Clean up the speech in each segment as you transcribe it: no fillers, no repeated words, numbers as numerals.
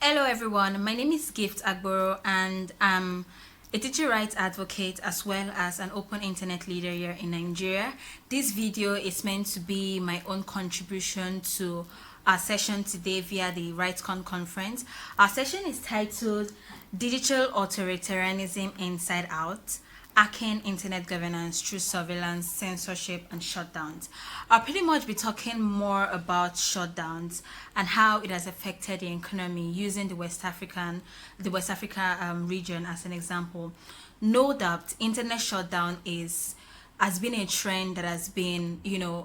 Hello everyone, my name is Gift Agboro and I'm a digital rights advocate as well as an open internet leader here in Nigeria. This video is meant to be my own contribution to our session today via the RightsCon Conference. Our session is titled Digital Authoritarianism Inside Out, hacking internet governance through surveillance, censorship, and shutdowns. I'll pretty much be talking more about shutdowns and how it has affected the economy using the West Africa region as an example. No doubt, internet shutdown has been a trend that has been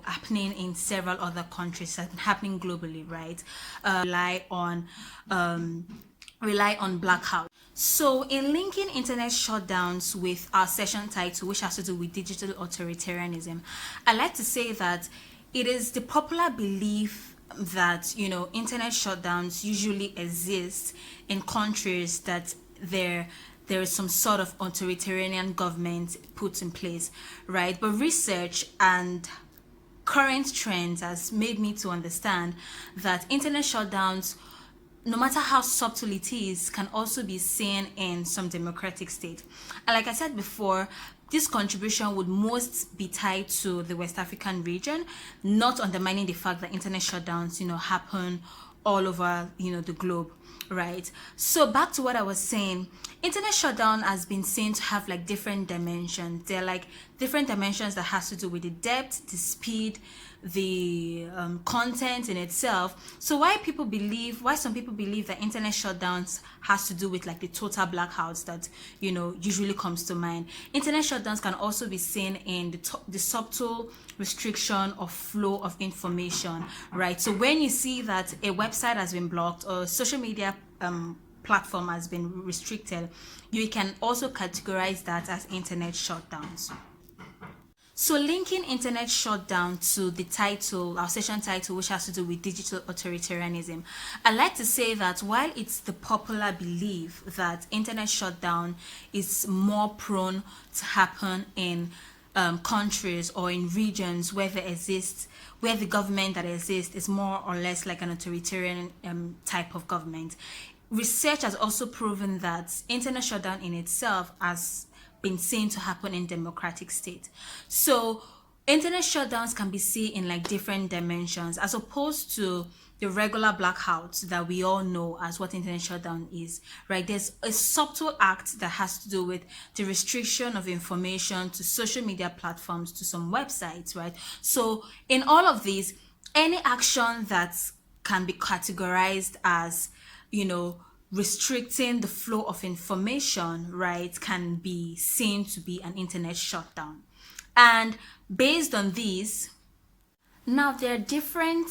happening in several other countries and happening globally, right? Rely on blackout. So in linking internet shutdowns with our session title, which has to do with digital authoritarianism, I like to say that it is the popular belief that internet shutdowns usually exist in countries that there is some sort of authoritarian government put in place, right? But research and current trends has made me to understand that internet shutdowns, no matter how subtle it is, can also be seen in some democratic states. And like I said before, this contribution would most be tied to the West African region, not undermining the fact that internet shutdowns, happen all over, the globe, right? So back to what I was saying, internet shutdown has been seen to have like different dimensions. They're like different dimensions that has to do with the depth, the speed, the content in itself. So why some people believe that internet shutdowns has to do with like the total blackouts that usually comes to mind. Internet shutdowns can also be seen in the subtle restriction of flow of information, right? So when you see that a website has been blocked or social media platform has been restricted, you can also categorize that as internet shutdowns. So linking internet shutdown to the title, our session title, which has to do with digital authoritarianism, I like to say that while it's the popular belief that internet shutdown is more prone to happen in countries or in regions where the government that exists is more or less like an authoritarian type of government, research has also proven that internet shutdown in itself has been seen to happen in democratic states. So internet shutdowns can be seen in like different dimensions as opposed to the regular blackouts that we all know as what internet shutdown is, right? There's a subtle act that has to do with the restriction of information to social media platforms, to some websites, right? So in all of these, any action that can be categorized as restricting the flow of information, right, can be seen to be an internet shutdown. And based on these, now there are different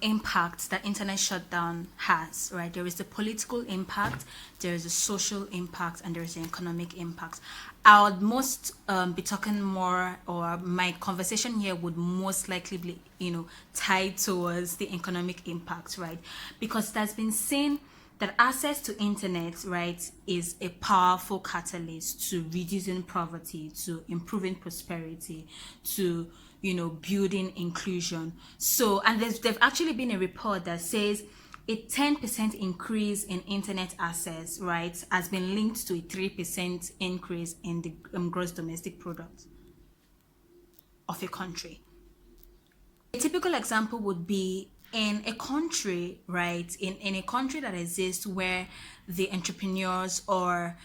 impacts that internet shutdown has, right? There is the political impact, there is the social impact, and there is the economic impact. I would most be talking more, or my conversation here would most likely be, tied towards the economic impact, right? Because it has been seen that access to internet, right, is a powerful catalyst to reducing poverty, to improving prosperity, to building inclusion. So, and there's actually been a report that says a 10% increase in internet access, right, has been linked to a 3% increase in the gross domestic product of a country. A typical example would be in a country, right, in a country that exists where the entrepreneurs or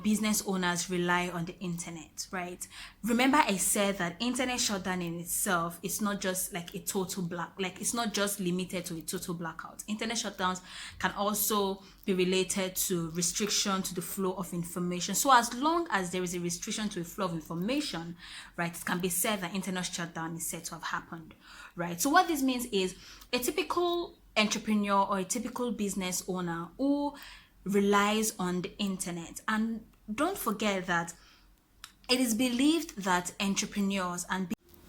business owners rely on the internet, right? Remember I said that internet shutdown in itself is not just like a it's not just limited to a total blackout. Internet shutdowns can also be related to restriction to the flow of information. So as long as there is a restriction to the flow of information, right, it can be said that internet shutdown is said to have happened, right? So what this means is a typical entrepreneur or a typical business owner who relies on the internet, and don't forget that it is believed that entrepreneurs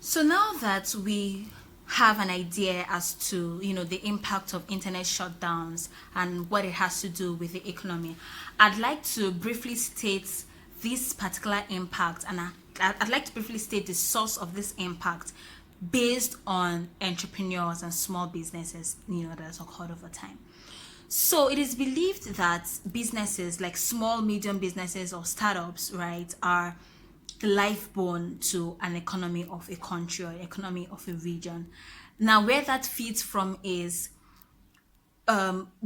so now that we have an idea as to the impact of internet shutdowns and what it has to do with the economy, I'd like to briefly state this particular impact, and I'd like to briefly state the source of this impact based on entrepreneurs and small businesses that has occurred over time. So it is believed that businesses like small, medium businesses or startups, right, are the lifebone to an economy of a country or economy of a region. Now, where that feeds from is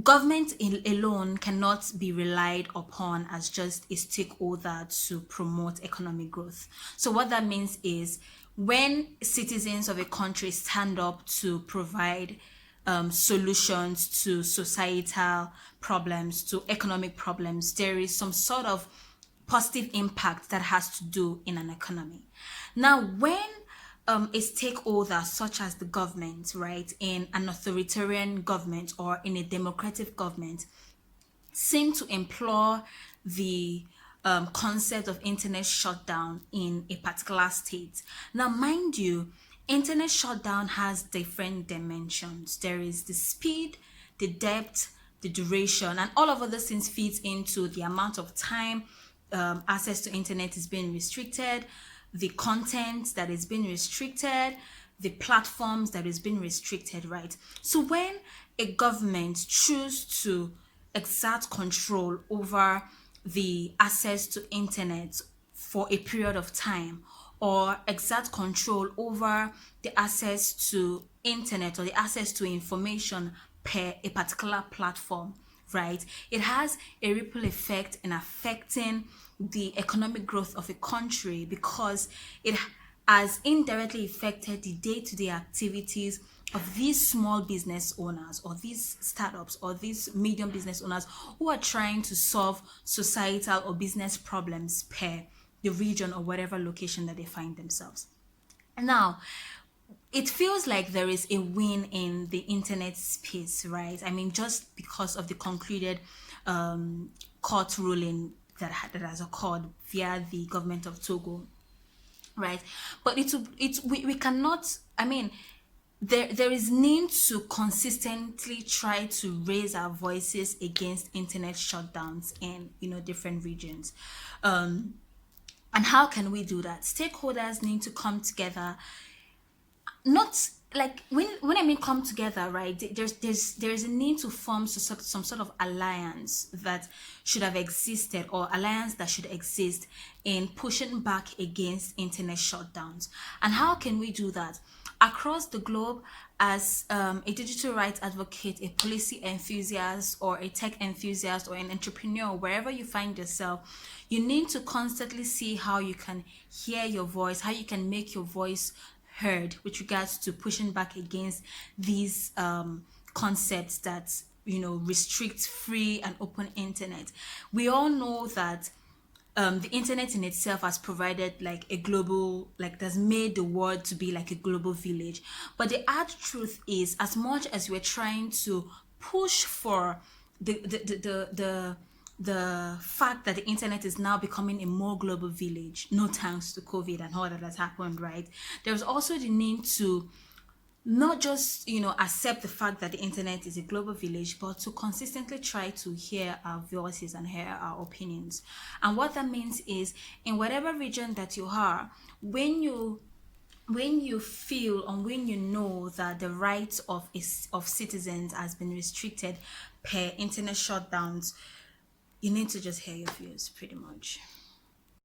government alone cannot be relied upon as just a stakeholder to promote economic growth. So what that means is when citizens of a country stand up to provide solutions to societal problems, to economic problems, there is some sort of positive impact that has to do in an economy. Now, when a stakeholder such as the government, right, in an authoritarian government or in a democratic government, seem to employ the concept of internet shutdown in a particular state. Now, mind you, internet shutdown has different dimensions. There is the speed, the depth, the duration, and all of other things feeds into the amount of time access to internet is being restricted, the content that is being restricted, the platforms that is being restricted, right? So when a government choose to exert control over the access to internet for a period of time, or exert control over the access to internet or the access to information per a particular platform, right, it has a ripple effect in affecting the economic growth of a country, because it has indirectly affected the day-to-day activities of these small business owners or these startups or these medium business owners who are trying to solve societal or business problems per the region or whatever location that they find themselves. Now, it feels like there is a win in the internet space, right? I mean, just because of the concluded court ruling that has occurred via the government of Togo, right? But we cannot, I mean, there is need to consistently try to raise our voices against internet shutdowns in different regions. And how can we do that? Stakeholders need to come together, not like when I mean come together, right? There's a need to form some sort of alliance that should have existed, or alliance that should exist in pushing back against internet shutdowns. And how can we do that? Across the globe, as a digital rights advocate, a policy enthusiast, or a tech enthusiast, or an entrepreneur, wherever you find yourself, you need to constantly see how you can hear your voice, how you can make your voice heard with regards to pushing back against these concepts that restrict free and open internet. We all know that the internet in itself has provided like a global, like has made the world to be like a global village. But the hard truth is, as much as we're trying to push for the fact that the internet is now becoming a more global village, no thanks to COVID and all that has happened, right? There's also the need to not just accept the fact that the internet is a global village, but to consistently try to hear our voices and hear our opinions. And what that means is, in whatever region that you are, when you feel and when you know that the rights of citizens has been restricted per internet shutdowns, you need to just hear your views, pretty much.